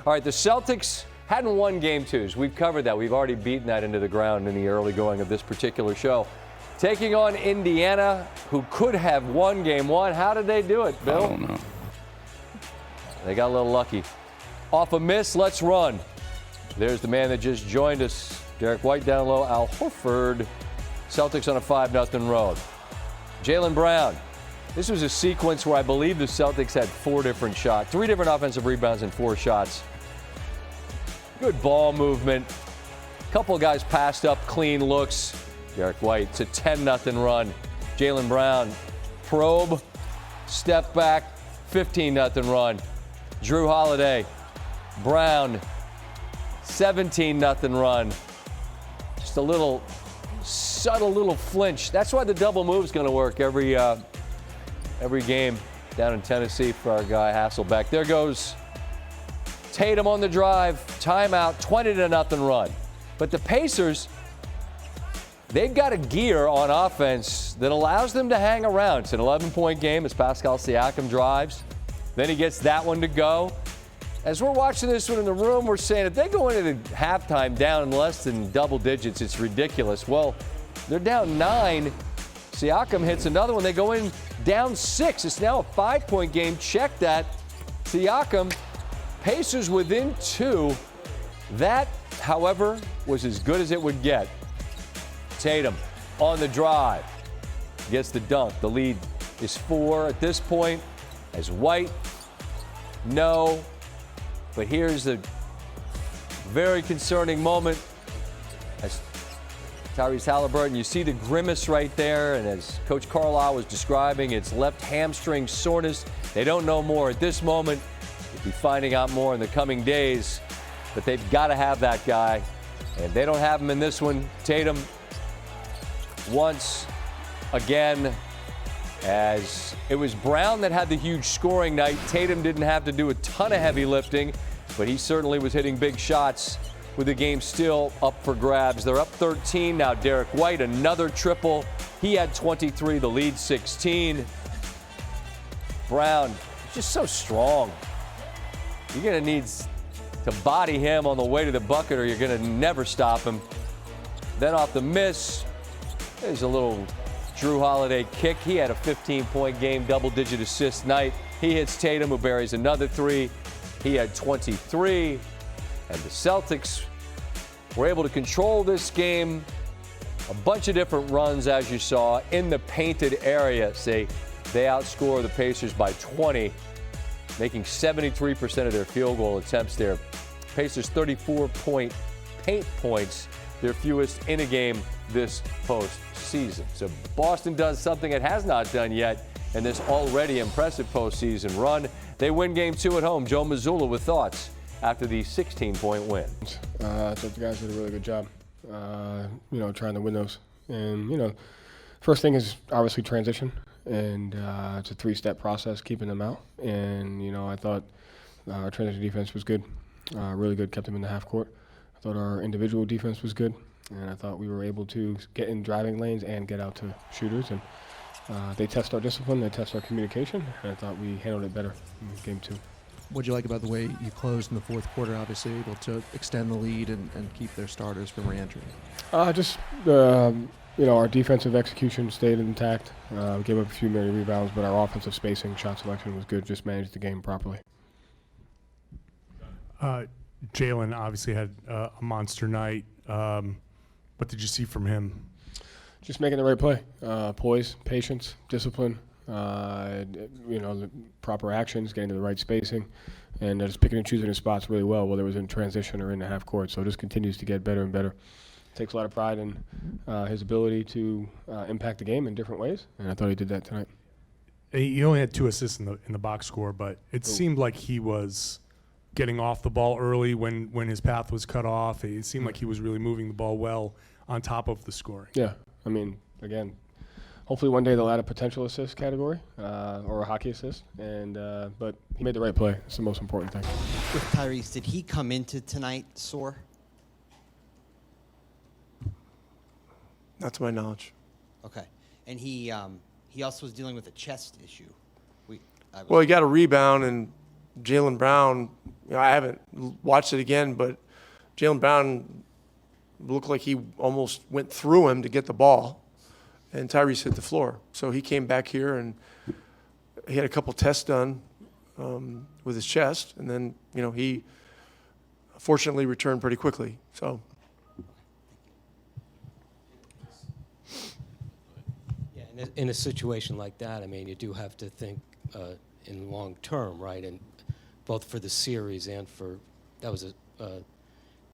All right, the Celtics hadn't won game twos. We've covered that. We've already beaten that into the ground in the early going of this particular show. Taking on Indiana, who could have won game one. How did they do it, Bill? I don't know. They got a little lucky. Off a miss, let's run. There's the man that just joined us. Derek White down low, Al Horford. Celtics on a 5-0 road. Jaylen Brown. This was a sequence where I believe the Celtics had 4 different shots, 3 different offensive rebounds and 4 shots. Good ball movement. Couple guys passed up, clean looks. Derek White, it's a 10-0 run. Jaylen Brown, probe, step back, 15-0 run. Drew Holiday, Brown, 17-0 run. Just a little subtle little flinch. That's why the double move is going to work every game down in Tennessee for our guy Hasselbeck. There goes Tatum on the drive, timeout, 20-0 run. But the Pacers, they've got a gear on offense that allows them to hang around. It's an 11-point game as Pascal Siakam drives. Then he gets that one to go. As we're watching this one in the room, we're saying if they go into the halftime down in less than double digits, it's ridiculous. Well, they're down 9. Siakam hits another one. They go in down 6. It's now a 5-point game. Check that. Siakam, Pacers within 2. That, however, was as good as it would get. Tatum on the drive. Gets the dunk. The lead is 4 at this point. As White, no. But here's a very concerning moment. As Tyrese Haliburton, you see the grimace right there. And as Coach Carlisle was describing, it's left hamstring soreness. They don't know more at this moment. We'll be finding out more in the coming days. But they've got to have that guy. And they don't have him in this one. Tatum, once again, as it was Brown that had the huge scoring night. Tatum didn't have to do a ton of heavy lifting, but he certainly was hitting big shots with the game still up for grabs. They're up 13 now. Derek White, another triple. He had 23, the lead 16. Brown, just so strong. You're going to need to body him on the way to the bucket or you're going to never stop him. Then off the miss, there's a little Drew Holiday kick. He had a 15-point game, double-digit assist night. He hits Tatum, who buries another 3. He had 23. And the Celtics were able to control this game. A bunch of different runs, as you saw, in the painted area. They outscore the Pacers by 20, making 73% of their field goal attempts there. Pacers 34-point paint points, their fewest in a game this postseason. So Boston does something it has not done yet in this already impressive postseason run. They win game 2 at home. Joe Mazzulla with thoughts after the 16-point win. I thought the guys did a really good job, trying to win those. And, first thing is obviously transition. And it's a 3-step process, keeping them out. And, I thought our transition defense was good, really good, kept them in the half court. I thought our individual defense was good. And I thought we were able to get in driving lanes and get out to shooters. And they test our discipline, they test our communication. And I thought we handled it better in game 2. What did you like about the way you closed in the fourth quarter, obviously able to extend the lead and keep their starters from re-entry? Our defensive execution stayed intact. We gave up a few many rebounds, but our offensive spacing, shot selection was good, just managed the game properly. Jaylen obviously had a monster night. What did you see from him? Just making the right play. Poise, patience, discipline, the proper actions, getting to the right spacing, and just picking and choosing his spots really well, whether it was in transition or in the half court. So it just continues to get better and better. Takes a lot of pride in his ability to impact the game in different ways, and I thought he did that tonight. He only had 2 assists in the box score, but it seemed like he was getting off the ball early when his path was cut off. It seemed like he was really moving the ball well on top of the scoring. Yeah, again, hopefully one day they'll add a potential assist category or a hockey assist, but he made the right play. It's the most important thing. With Tyrese, did he come into tonight sore? Not to my knowledge. Okay. And he also was dealing with a chest issue. Well, he got a rebound, and Jaylen Brown I haven't watched it again, but Jaylen Brown looked like he almost went through him to get the ball, and Tyrese hit the floor. So he came back here, and he had a couple tests done with his chest, and then, he fortunately returned pretty quickly. So. Yeah, in a situation like that, I mean, you do have to think in long term, right? And both for the series and that was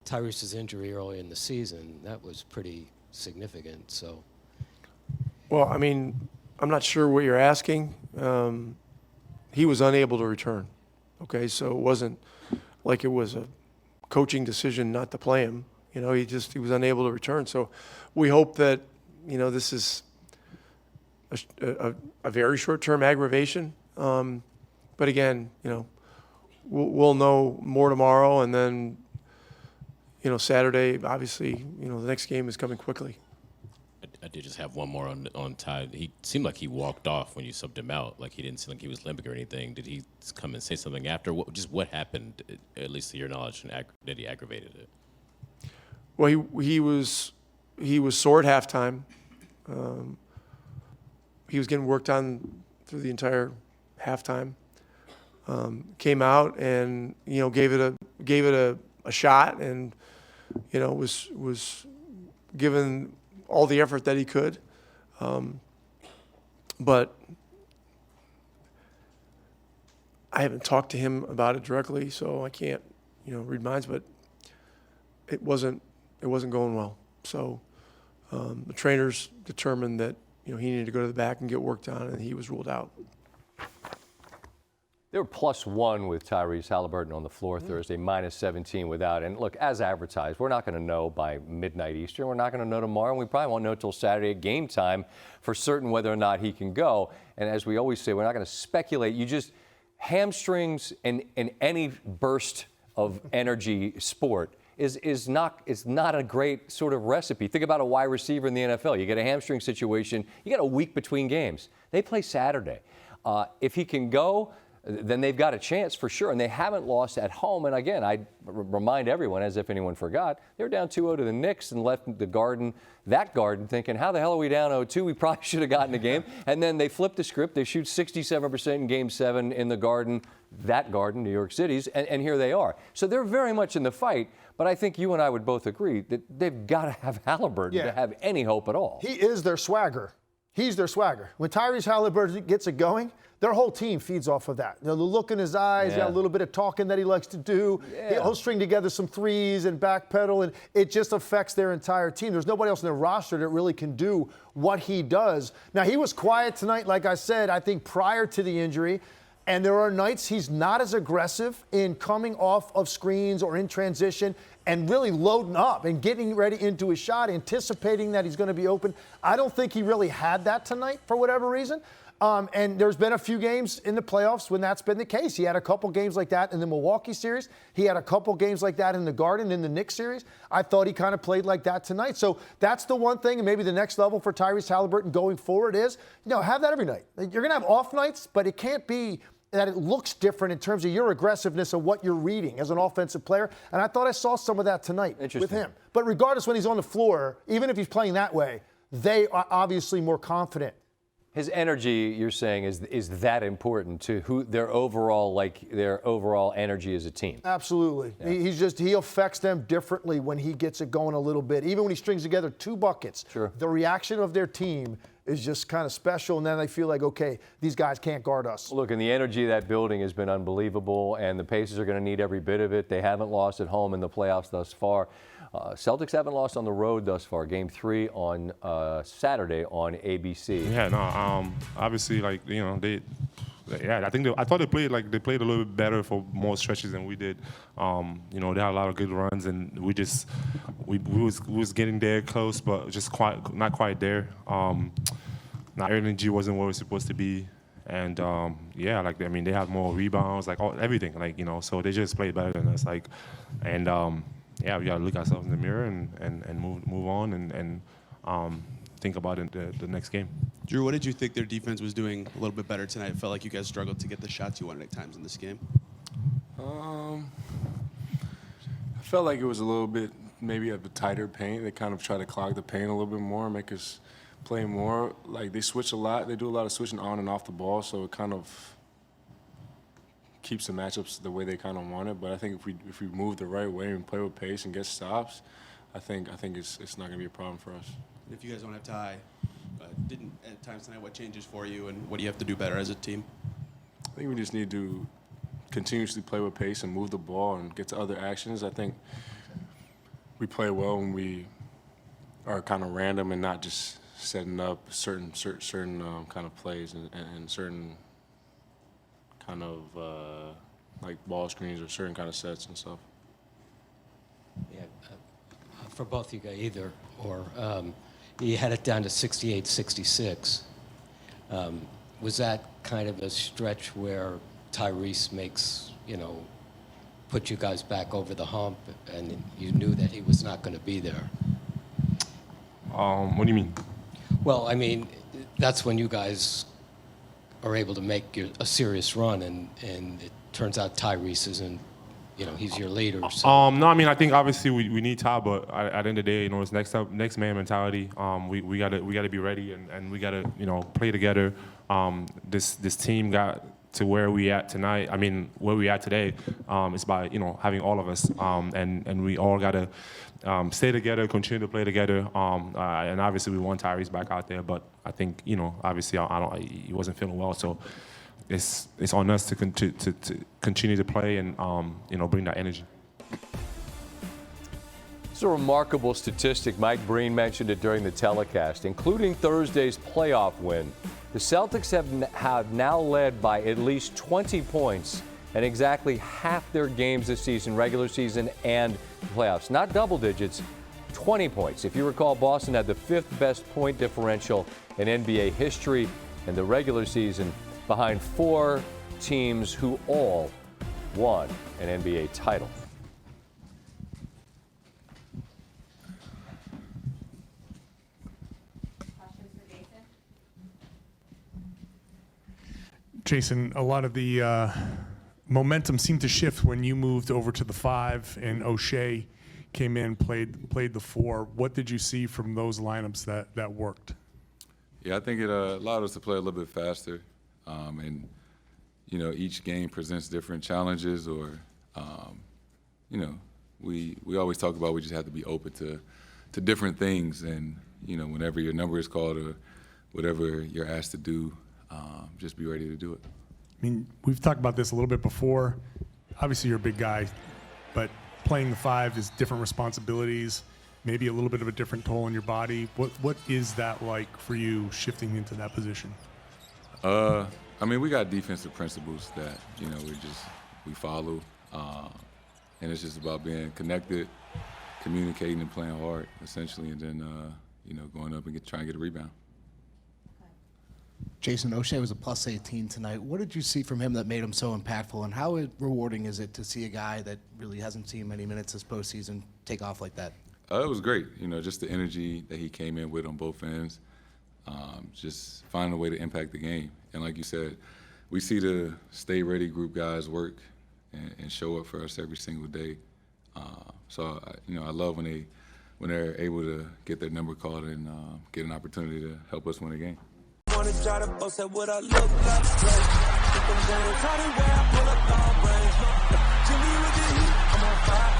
Tyrese's injury early in the season. That was pretty significant. So. Well, I mean, I'm not sure what you're asking. He was unable to return. Okay, so it wasn't like it was a coaching decision not to play him. He was unable to return. So we hope that, this is a very short-term aggravation. But again, we'll know more tomorrow, and then, Saturday, obviously, the next game is coming quickly. I did just have one more on Ty. He seemed like he walked off when you subbed him out. Like, he didn't seem like he was limping or anything. Did he come and say something after? What happened, at least to your knowledge, and that he aggravated it? Well, he was sore at halftime. He was getting worked on through the entire halftime. Came out and gave it a shot, and was given all the effort that he could. But I haven't talked to him about it directly, so I can't, read minds, but it wasn't going well. So the trainers determined that, he needed to go to the back and get worked on, and he was ruled out. They were +1 with Tyrese Haliburton on the floor Thursday, -17 without. And look, as advertised, we're not going to know by midnight Eastern. We're not going to know tomorrow, and we probably won't know until Saturday at game time for certain whether or not he can go. And as we always say, we're not going to speculate. Hamstrings in any burst of energy sport is not a great sort of recipe. Think about a wide receiver in the NFL. You get a hamstring situation, you get a week between games. They play Saturday. If he can go, then they've got a chance for sure. And they haven't lost at home. And again, I remind everyone, as if anyone forgot, they were down 2-0 to the Knicks and left that garden, thinking, how the hell are we down 0-2? We probably should have gotten a game. And then they flip the script. They shoot 67% in Game 7 in the Garden, New York City's, and here they are. So they're very much in the fight. But I think you and I would both agree that they've got to have Haliburton to have any hope at all. He is their swagger. He's their swagger. When Tyrese Haliburton gets it going, their whole team feeds off of that. The look in his eyes, got a little bit of talking that he likes to do. He'll string together some threes and backpedal, and it just affects their entire team. There's nobody else in their roster that really can do what he does. Now, he was quiet tonight, like I said, I think prior to the injury. And there are nights he's not as aggressive in coming off of screens or in transition and really loading up and getting ready into his shot, anticipating that he's going to be open. I don't think he really had that tonight for whatever reason. And there's been a few games in the playoffs when that's been the case. He had a couple games like that in the Milwaukee series. He had a couple games like that in the Garden, in the Knicks series. I thought he kind of played like that tonight. So that's the one thing, and maybe the next level for Tyrese Haliburton going forward is, have that every night. You're going to have off nights, but it can't be that it looks different in terms of your aggressiveness of what you're reading as an offensive player. And I thought I saw some of that tonight with him. But regardless, when he's on the floor, even if he's playing that way, they are obviously more confident. His energy, you're saying, is that important to their overall energy as a team? Absolutely. Yeah. He affects them differently when he gets it going a little bit. Even when he strings together 2 buckets, the reaction of their team is just kind of special, and then they feel like, okay, these guys can't guard us. Look, and the energy of that building has been unbelievable, and the Pacers are going to need every bit of it. They haven't lost at home in the playoffs thus far. Celtics haven't lost on the road thus far. Game 3 on Saturday on ABC. Yeah, no, obviously, I thought they played a little bit better for more stretches than we did. They had a lot of good runs, and we was getting there close, but just not quite there. Our energy wasn't where it was supposed to be, and they had more rebounds, everything, so they just played better than us, we got to look ourselves in the mirror and move on and think about it the next game. Drew, what did you think their defense was doing a little bit better tonight? It felt like you guys struggled to get the shots you wanted at times in this game. I felt like it was a little bit maybe of a tighter paint. They kind of try to clog the paint a little bit more, make us play more. Like they switch a lot. They do a lot of switching on and off the ball, so it kind of keeps the matchups the way they kind of want it. But I think if we move the right way and play with pace and get stops, I think it's not going to be a problem for us. If you guys don't have Ty, didn't at times tonight, what changes for you and what do you have to do better as a team? I think we just need to continuously play with pace and move the ball and get to other actions. I think we play well when we are kind of random and not just setting up certain kind of plays and certain kind of like ball screens or certain kind of sets and stuff. Yeah, for both you guys, either or. You had it down to 68-66. Was that kind of a stretch where Tyrese makes, put you guys back over the hump and you knew that he was not going to be there? What do you mean? Well, I mean, that's when you guys are able to make a serious run, and it turns out Tyrese isn't, he's your leader. So. No, I mean, I think obviously we need Ty, but at the end of the day, it's next man mentality. We gotta be ready and we gotta play together. This team got to where we at tonight. I mean, where we at today is by having all of us, and we all gotta stay together, continue to play together. And obviously we want Tyrese back out there, but I think obviously he wasn't feeling well, so. It's on us to continue to play and bring that energy. It's a remarkable statistic. Mike Breen mentioned it during the telecast, including Thursday's playoff win. The Celtics have now led by at least 20 points in exactly half their games this season, regular season and playoffs. Not double digits, 20 points. If you recall, Boston had the 5th best point differential in NBA history in the regular season, behind 4 teams who all won an NBA title. Questions for Jayson? Jayson, a lot of the momentum seemed to shift when you moved over to the 5 and O'Shea came in, played the 4. What did you see from those lineups that worked? Yeah, I think it allowed us to play a little bit faster. And, each game presents different challenges or, we always talk about we just have to be open to different things. And, whenever your number is called or whatever you're asked to do, just be ready to do it. I mean, we've talked about this a little bit before. Obviously, you're a big guy, but playing the 5 is different responsibilities, maybe a little bit of a different toll on your body. What is that like for you shifting into that position? I mean, we got defensive principles that, we follow. And it's just about being connected, communicating and playing hard, essentially, and then, going up and trying to get a rebound. Jayson, O'Shea was a plus 18 tonight. What did you see from him that made him so impactful, and how rewarding is it to see a guy that really hasn't seen many minutes this postseason take off like that? It was great, just the energy that he came in with on both ends. Just finding a way to impact the game. And like you said, we see the stay ready group guys work and show up for us every single day. So I love when they're able to get their number called and get an opportunity to help us win a game. Wanna try to boast at what I look like. Keep them going, try to wear, I pull up all brains. Jimmy with the heat, I'm on fire.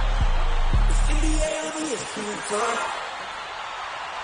It's 88 over here,